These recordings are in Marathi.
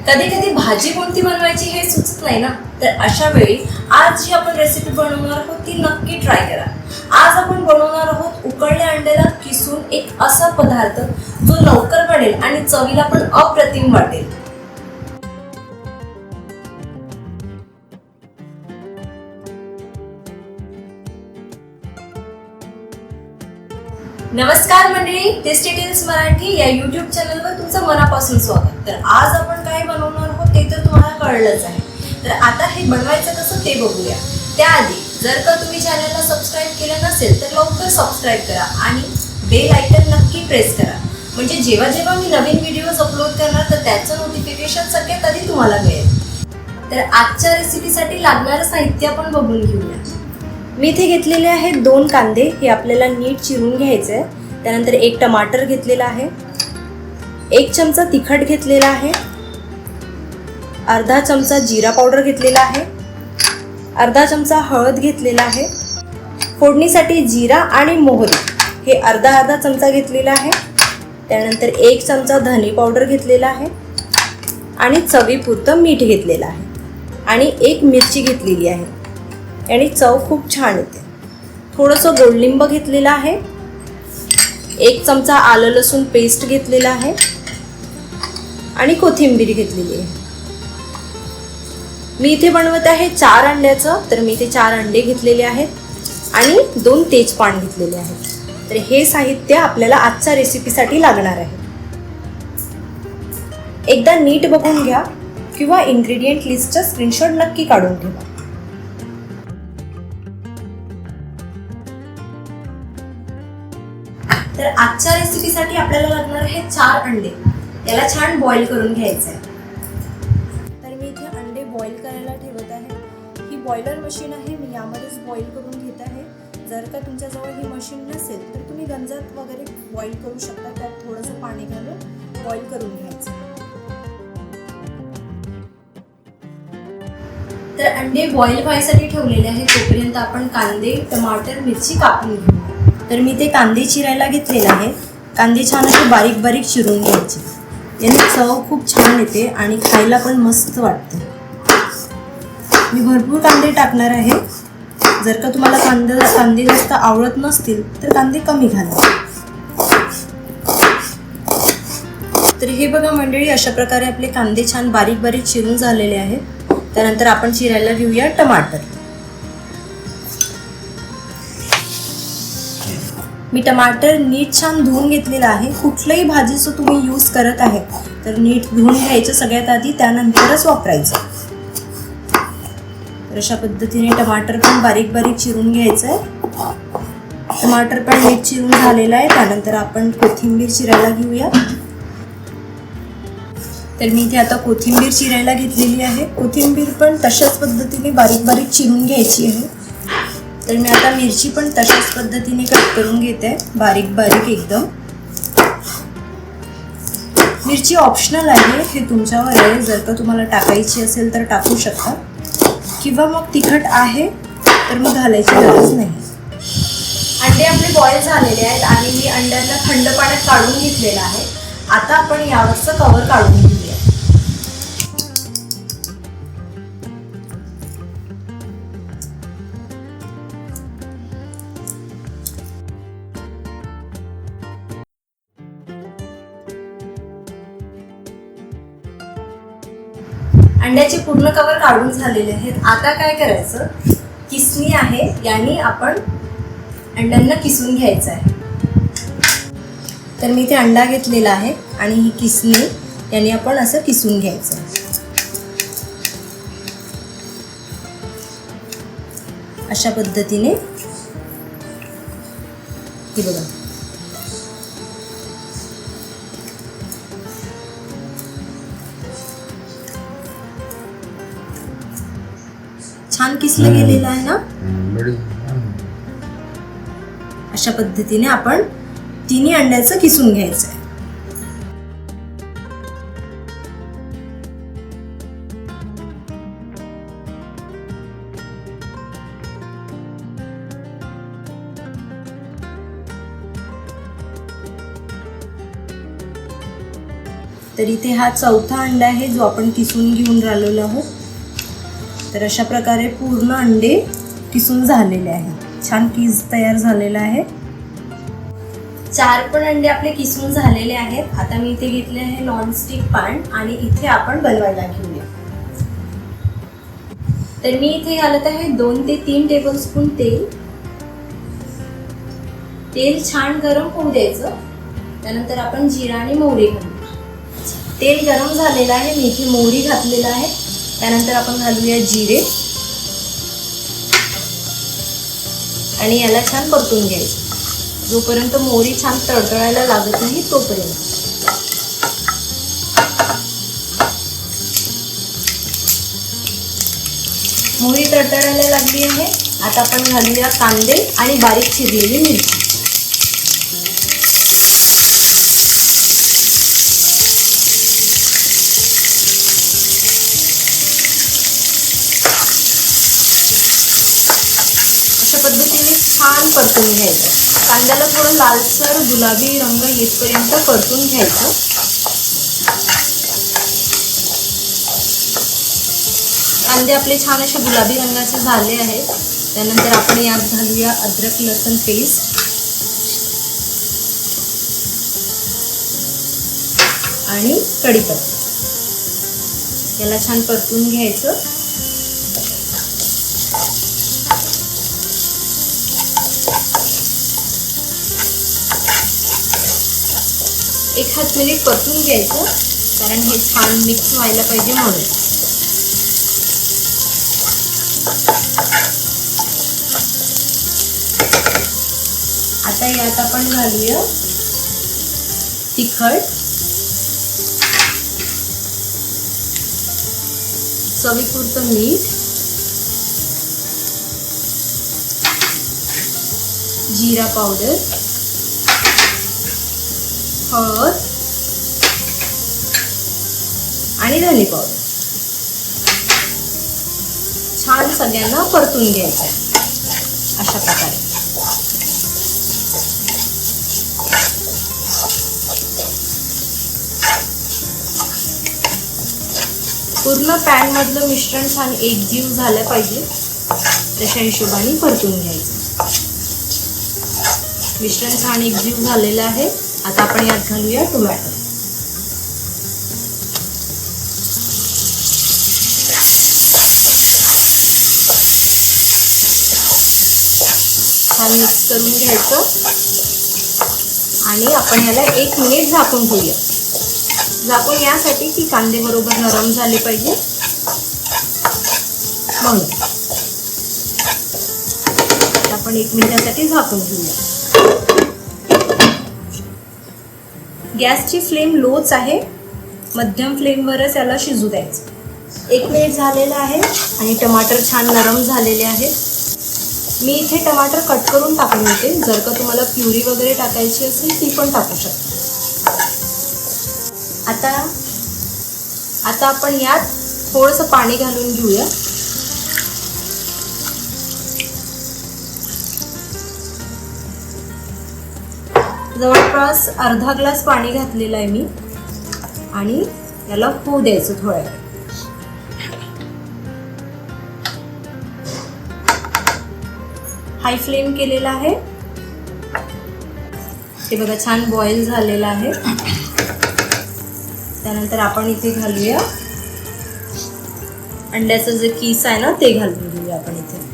कधी कधी भाजी कोणती बनवायची हे सुचत नाही ना, तर अशा वेळी आज जी आपण रेसिपी बनवणार आहोत ती नक्की ट्राय करा. आज आपण बनवणार आहोत उकळल्या अंड्याला किसून एक असा पदार्थ जो लवकर बनेल आणि चवीला पण अप्रतिम वाटेल. नमस्कार मंडळी, टेस्टी टेल्स मराठी या यूट्यूब चॅनलवर तुमचं मनापासून स्वागत. तर आज आपण काय बनवणार आहोत ते तर तुम्हाला कळलंच आहे. तर आता हे बनवायचं कसं ते बघूया. त्याआधी जर का तुम्ही चॅनलला सबस्क्राईब केलं नसेल तर लवकर सबस्क्राईब करा आणि बेल आयकन नक्की प्रेस करा, म्हणजे जेव्हा जेव्हा मी नवीन व्हिडिओज अपलोड करणार तर त्याचं नोटिफिकेशन सगळ्यात आधी तुम्हाला मिळेल. तर आजच्या रेसिपीसाठी लागणारं साहित्य आपण बघून घेऊया. मी इथे घेतलेले आहेत 2 कांदे, हे आपल्याला नीट चिरून घ्यायचे आहे. त्यानंतर 1 टमाटर घेतलेला आहे, 1 चमचा तिखट घेतलेला आहे, अर्धा चमचा जिरा पावडर घेतलेला आहे, अर्धा चमचा हळद घेतलेला आहे, फोडणीसाठी जिरा आणि मोहरी हे अर्धा चमचा घेतलेला आहे. त्यानंतर 1 चमचा धने पावडर घेतलेला आहे आणि चवीपुरतं मीठ घेतलेलं आहे आणि 1 मिरची घेतलेली आहे आणि चव खूप छान येते. थोडंसं गोडलिंब घेतलेलं आहे, 1 चमचा आलं लसूण पेस्ट घेतलेला आहे आणि कोथिंबीर घेतलेली आहे. मी इथे बनवत आहे 4 अंड्याचं, तर मी इथे 4 अंडे घेतलेले आहेत आणि 2 तेजपान घेतलेले आहेत. तर हे साहित्य आपल्याला आजच्या रेसिपीसाठी लागणार आहे. एकदा नीट बघून घ्या किंवा इन्ग्रेडियंट लिस्टचा स्क्रीनशॉट नक्की काढून ठेवा. तर आजच्या रेसिपीसाठी आपल्याला लागणार आहे 4 अंडे. याला छान बॉईल करून घ्यायचं आहे. तर मी इथे अंडे बॉईल करायला ठेवत आहे. ही बॉयलर मशीन आहे, मी यामध्येच बॉईल करून घेत आहे. जर का तुमच्याजवळ ही मशीन नसेल तर तुम्ही गंजात वगैरे बॉईल करू शकता. त्यात थोडंसं पाणी घालून बॉईल करून घ्यायचं. तर अंडे बॉईल व्हायसाठी ठेवलेले आहे, तोपर्यंत आपण कांदे, टमाटर, मिरची कापून घेऊ. तर मी ते कांदे चिरायला घेतलेले आहे. कांदे छान असे बारीक बारीक चिरून घ्यायचे. याने चव खूप छान येते आणि खायला पण मस्त वाटते. मी भरपूर कांदे टाकणार आहे. जर का तुम्हाला कांदे जास्त आवडत नसतील तर कांदे कमी घाला. तर हे बघा मंडळी, अशा प्रकारे आपले कांदे छान बारीक बारीक चिरून झालेले आहेत. त्यानंतर आपण चिरायला घेऊया टमाटर. मी टमाटर नीट छान धुवून घेतलेलं आहे. कुठलंही भाजीचं तुम्ही यूज करत आहे तर नीट धुवून घ्यायचं सगळ्यात आधी, त्यानंतरच वापरायचं. तर अशा पद्धतीने टमाटर पण बारीक बारीक चिरून घ्यायचं आहे. टमाटर पण नीट चिरून झालेलं आहे. त्यानंतर आपण कोथिंबीर चिरायला घेऊया. तर मी इथे आता कोथिंबीर चिरायला घेतलेली आहे. कोथिंबीर पण तशाच पद्धतीने बारीक बारीक चिरून घ्यायची आहे. तर मी आता मिरची पण तशाच पद्धतीने कट करून घेते, बारीक बारीक एकदम. मिरची ऑप्शनल आहे, हे तुमच्यावर आहे. जर का तुम्हाला टाकायची असेल तर टाकू शकता किंवा मग तिखट आहे तर मग घालायची गरज नाही. अंडे आपले बॉईल झालेले आहेत आणि मी अंड्यांना थंड पाण्यात काढून घेतलेलं आहे. आता आपण यावरचं कव्हर काढून घेऊया. अंड्याचे पूर्ण कव्हर काढून झालेले आहेत. आता काय करायचं, किसणी आहे याने आपण अंड्यांना किसून घ्यायचं आहे. तर मी इथे अंडा घेतलेला आहे आणि ही किसणी याने आपण असं किसून घ्यायचं. अशा पद्धतीने ही बघा. छान किसलं गेलेलं आहे ना. अशा पद्धतीने आपण तिन्ही अंड्याचं किसून घ्यायचं आहे. तर इथे हा चौथा अंडा आहे जो आपण किसून घेऊन राहिलेलो आहोत. तर अशा प्रकारे पूर्ण अंडे किसून झालेले आहे. छान कीस तयार झालेला आहे. 4 पण अंडे आपले किसून झालेले आहेत. आता मी इथे घेतले आहे नॉनस्टिक पॅन आणि इथे आपण बनवायला घेऊया. तर मी इथे घालत आहे 2 ते 3 टेबलस्पून तेल. तेल छान गरम होऊ द्यायचं. त्यानंतर आपण जिरा आणि मोहरी घालू. तेल गरम झालेलं आहे. मी इथे मोहरी घातलेला आहे. त्यानंतर आपण घालूया जिरे आणि याला छान परतून घ्यायचं जोपर्यंत मोहरी छान तळतळायला लागत नाही तोपर्यंत. मोहरी तळतळायला लागली आहे. आता आपण घालूया कांदे आणि बारीक चिरलेली मिरची. अशा पद्धतीने छान परतून घ्यायचं. कांद्याला थोडं लालसर गुलाबी रंग येतपर्यंत परतून घ्यायचं. कांदे आपले छान असे गुलाबी रंगाचे झाले आहेत. त्यानंतर आपण यात घालूया अद्रक लसूण पेस्ट आणि कढीपत्ता. याला छान परतून घ्यायचं. एक 1 मिनिट परतून घ्यायचं कारण हे छान मिक्स व्हायला पाहिजे म्हणून. आता यात आपण घालूया तिखट, चवीपुरतं मीठ, जिरा पावडर, हळद आणि धने पावडर. छान सगळ्यांना परतून घ्यायचं अशा प्रकारे. पूर्ण पॅन मधलं मिश्रण छान एकजीव झालं पाहिजे तशा हिशोबाने परतून घ्यायचं. मिश्रण छान एकजीव झालेलं आहे. आता आपण यात घालूया टोमॅटो. छान मिक्स करून घ्यायचं आणि आपण याला 1 मिनिट झाकून ठेवूया. झाकून यासाठी की कांदे बरोबर नरम झाले पाहिजे म्हणून. आपण 1 मिनिटासाठी झाकून ठेवूया. गॅसची फ्लेम लोच आहे. मध्यम फ्लेमवरच याला शिजू द्यायचं. 1 मिनिट झालेलं आहे आणि टमाटर छान नरम झालेले आहेत. मी इथे टमाटर कट करून टाकून देते. जर का तुम्हाला प्युरी वगैरे टाकायची असेल ती पण टाकू शकता. आता आपण यात थोडंसं पाणी घालून घेऊया. जवळपास अर्धा ग्लास पाणी घातलेलं आहे मी आणि याला होऊ द्यायचं थोड्या वेळ. हाय फ्लेम केलेला आहे. हे बघा छान बॉईल झालेलं आहे. त्यानंतर आपण इथे घालूया अंड्याचं जे किस आहे ना ते घालून घेऊया आपण इथे.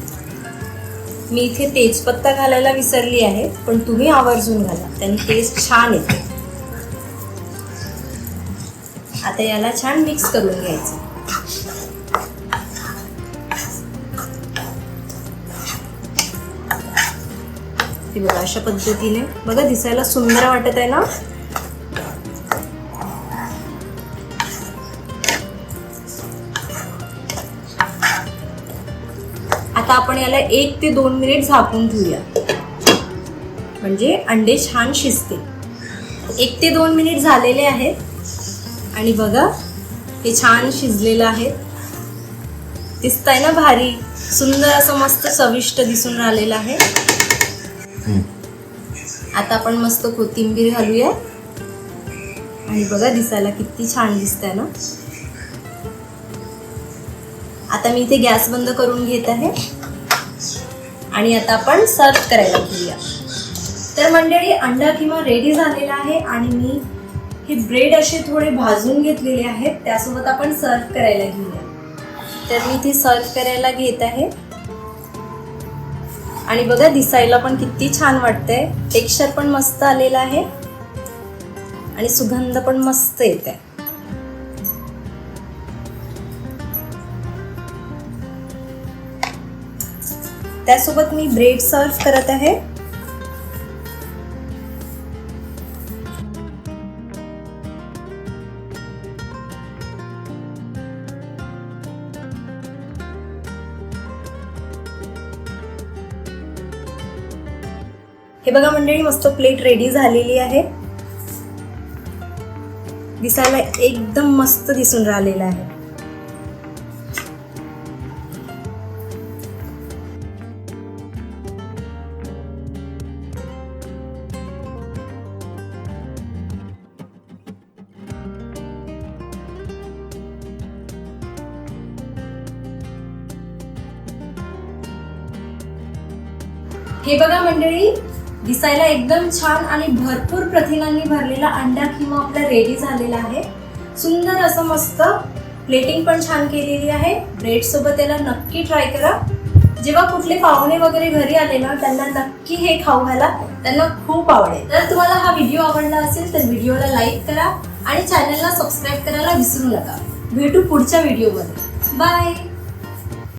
मी इथे तेजपत्ता घालायला विसरली आहे पण तुम्ही आवर्जून घाला, त्याने टेस्ट छान येते. आता याला छान मिक्स करून घ्यायचं. हे बघा अशा पद्धतीने. बघा दिसायला सुंदर वाटत आहे ना. आता आपण याला 1 ते 2 मिनिट झाकून ठेवूया म्हणजे अंडे छान शिजते. 1 ते 2 मिनिट झालेले आहेत आणि बघा हे छान शिजलेलं आहे. दिसतंय ना भारी सुंदर असं मस्त चविष्ट दिसून राहिलेलं आहे. आता आपण मस्त कोथिंबीर घालूया आणि बघा दिसायला किती छान दिसतंय ना. आता मी इथे गॅस बंद करून घेत आहे आणि आता आपण सर्व करायला घेऊया. तर मंडळी अंडा किमा रेडी झालेला आहे आणि मी हे ब्रेड असे थोडे भाजून घेतलेले आहेत, त्यासोबत आपण सर्व करायला घेऊया. तर मी इथे सर्व करायला घेत आहे आणि बघा दिसायला पण किती छान वाटतंय. टेक्स्चर पण मस्त आलेला आहे आणि सुगंध पण मस्त येत आहे. त्यासोबत मी ब्रेड सर्व करत आहे. हे बघा मंडळी मस्त प्लेट रेडी झालेली आहे. दिसायला एकदम मस्त दिसून राहिलेला आहे. हे बघा मंडळी दिसायला एकदम छान आणि भरपूर प्रथिनांनी भरलेला अंडा किमा आपला रेडी झालेला आहे. सुंदर असं मस्त प्लेटिंग पण छान केलेली आहे. ब्रेड सोबत याला नक्की ट्राय करा. जेव्हा कुठले पाहुणे वगैरे घरी आले ना त्यांना नक्की हे खाऊ घाला, त्यांना खूप आवडेल. जर तुम्हाला हा व्हिडिओ आवडला असेल तर व्हिडिओला लाईक करा आणि चॅनलला सबस्क्राईब करायला विसरू नका. भेटू पुढच्या व्हिडिओमध्ये. बाय.